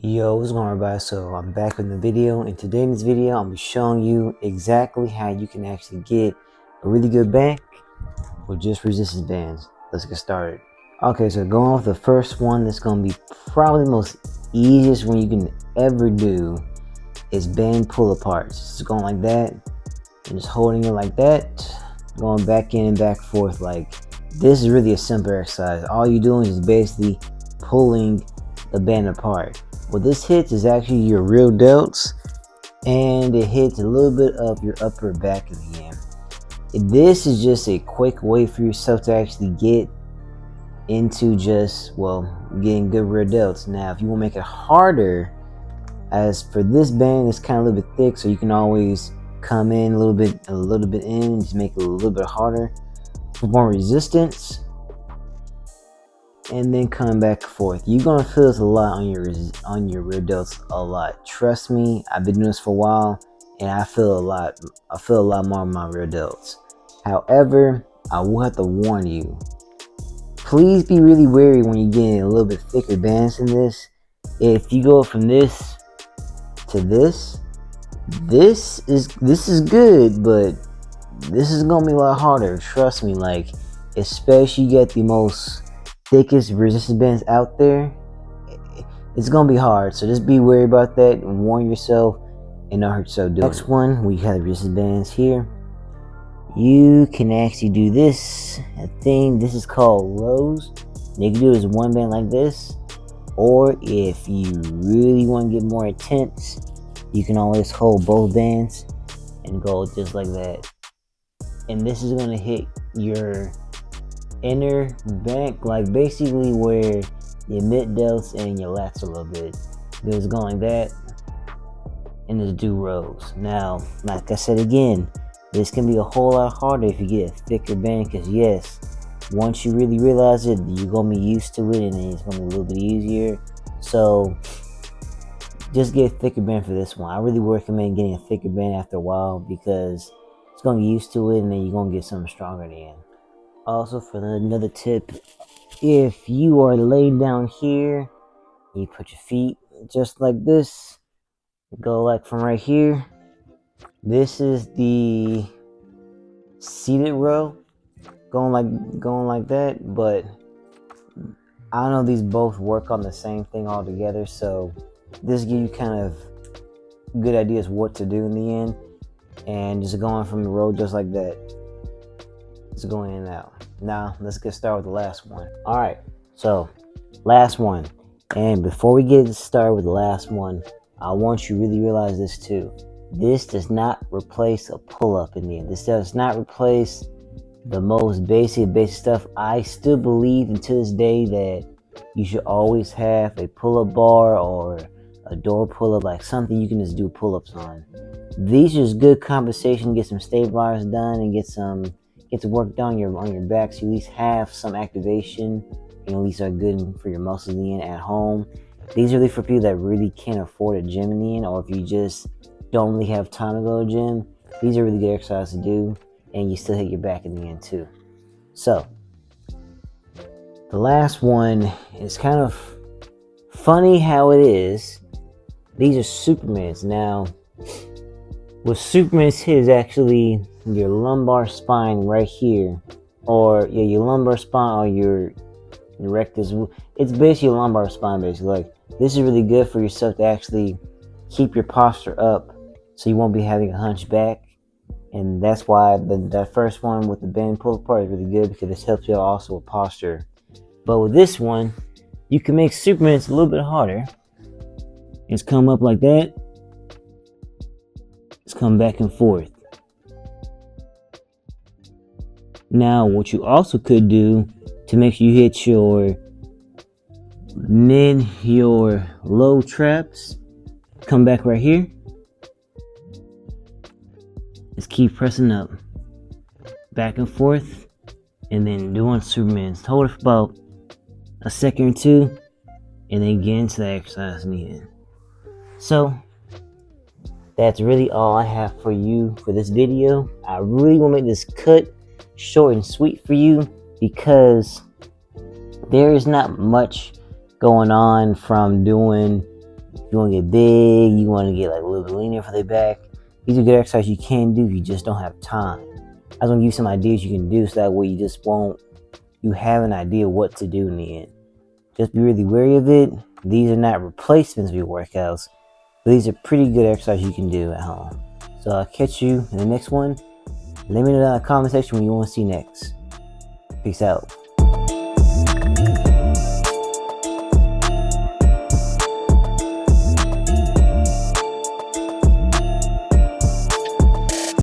Yo, what's going on, everybody? So I'm back with the video, and today in this video I'm showing you exactly how you can actually get a really good bank with just resistance bands. Let's get started. Okay, so going off the first one, that's going to be probably the most easiest one you can ever do is band pull aparts. Just going like that and just holding it like that, going back in and back and forth. Like, this is really a simple exercise. All you're doing is basically pulling the band apart. What this hits is actually your real delts, and it hits a little bit of your upper back of the end. This is just a quick way for yourself to actually get into just, well, getting good rear delts. Now, if you want to make it harder, as for this band, it's kind of a little bit thick, so you can always come in a little bit in, just make it a little bit harder for more resistance. And then coming back and forth, you're gonna feel this a lot on your rear delts. A lot, trust me. I've been doing this for a while, and I feel a lot more on my rear delts. However, I will have to warn you, please be really wary when you're getting a little bit thicker bands than this. If you go from this to this is good, but this is gonna be a lot harder. Trust me. Like, especially you get the most thickest resistance bands out there, it's gonna be hard. So just be wary about that and warn yourself and not hurt yourself doing it. Next one, we have the resistance bands here. You can actually do this thing. This is called rows. You can do this one band like this, or if you really want to get more intense, you can always hold both bands and go just like that. And this is gonna hit your inner back, like basically where your mid delts and your lats a little bit. Just going like that, and just do rows. Now, like I said again, this can be a whole lot harder if you get a thicker band, because yes, once you really realize it, you're gonna be used to it, and then it's gonna be a little bit easier. So just get a thicker band for this one. I really recommend getting a thicker band after a while, because it's gonna get used to it, and then you're gonna get something stronger at the end. Also, for another tip, if you are laying down here, you put your feet just like this, go like from right here. This is the seated row, going like that. But I don't know, these both work on the same thing all together, so this gives you kind of good ideas what to do in the end. And just going from the row just like that, just going in and out. Now let's get started with the last one. All right, so last one. And before we get started with the last one, I want you to really realize this too. This does not replace a pull-up in the end. This does not replace the most basic stuff. I still believe until this day that you should always have a pull-up bar or a door pull-up, like something you can just do pull-ups on. These are just good compensation, get some stabilizers done, and get to work down on your back, so you at least have some activation, and at least are good for your muscles in the end at home. These are really for people that really can't afford a gym in the end, or if you just don't really have time to go to the gym. These are really good exercises to do, and you still hit your back in the end too. So the last one is kind of funny how it is. These are Supermans. Now, what Superman's hit is actually your lumbar spine right here, or your lumbar spine, or your rectus. It's basically your lumbar spine, basically. Like, this is really good for yourself to actually keep your posture up, so you won't be having a hunchback. And that's why that first one with the band pull apart is really good, because this helps you also with posture. But with this one, you can make Superman's a little bit harder. It's come up like that. It's come back and forth. Now, what you also could do to make sure you hit your mid, your low traps, come back right here. Just keep pressing up, back and forth, and then doing Superman's. Hold it for about a second or two, and then get into the exercise in the end. So that's really all I have for you for this video. I really want to make this cut short and sweet for you, because there is not much going on from doing You want to get big, you want to get like a little bit leaner for the back. These are good exercises you can do if you just don't have time. I was gonna give you some ideas you can do so that way you have an idea what to do in the end. Just be really wary of it. These are not replacements for your workouts, but these are pretty good exercises you can do at home. So I'll catch you in the next one. Let me know in the comment section what you want to see next. Peace out.